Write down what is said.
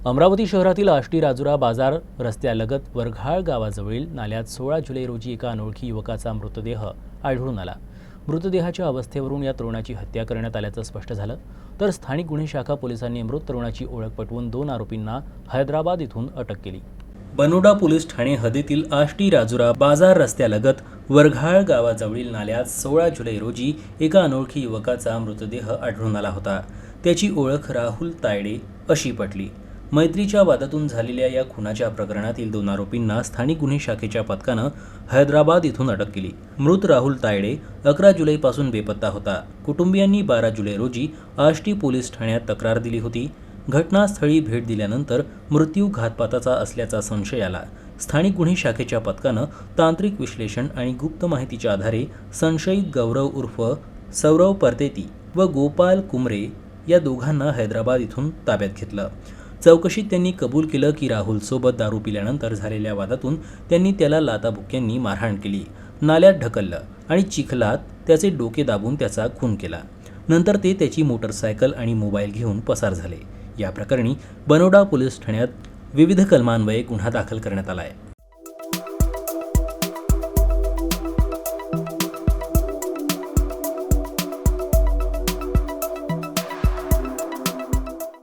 अमरावती शहरातील आष्टी राजुरा बाजार रस्त्यालगत वरघाळ गावाजवळील नाल्यात 16 जुलै रोजी एका अनोळखी युवकाचा मृतदेह आढळून आला। मृतदेहाच्या अवस्थेवरून या तरुणाची हत्या करण्यात आल्याचं स्पष्ट झालं। तर स्थानिक गुन्हे शाखा पोलिसांनी मृत तरुणाची ओळख पटवून 2 आरोपींना हैदराबाद इथून अटक केली। बनोडा पोलीस ठाणे हद्दीतील आष्टी राजुरा बाजार रस्त्यालगत वरघाळ गावाजवळील नाल्यात 16 जुलै रोजी एका अनोळखी युवकाचा मृतदेह आढळून आला होता। त्याची ओळख राहुल तायडे अशी पटली। मैत्रीच्या वादातून झालेल्या या खुनाच्या प्रकरणातील 2 आरोपींना स्थानिक गुन्हे शाखेच्या पथकानं हैदराबाद इथून अटक केली। मृत राहुल तायडे 11 जुलैपासून बेपत्ता होता। कुटुंबियांनी 12 जुलै रोजी आष्टी पोलीस ठाण्यात तक्रार दिली होती। घटनास्थळी भेट दिल्यानंतर मृत्यू घातपाताचा असल्याचा संशय आला। स्थानिक गुन्हे शाखेच्या पथकानं तांत्रिक विश्लेषण आणि गुप्त माहितीच्या आधारे संशयित गौरव उर्फ सौरव परतेती व गोपाल कुमरे या दोघांना हैदराबाद इथून ताब्यात घेतलं। चौकशीत त्यांनी कबूल केलं की राहुल सोबत दारू पिल्यानंतर झालेल्या वादातून त्यांनी त्याला लाथाबुक्क्यांनी मारहाण केली, नाल्यात ढकललं आणि चिखलात त्याचे डोके दाबून त्याचा खून केला। नंतर ते त्याची मोटरसायकल आणि मोबाईल घेऊन पसार झाले। या प्रकरणी बनोडा पोलीस ठाण्यात विविध कलमान्वये गुन्हा दाखल करण्यात आला आहे।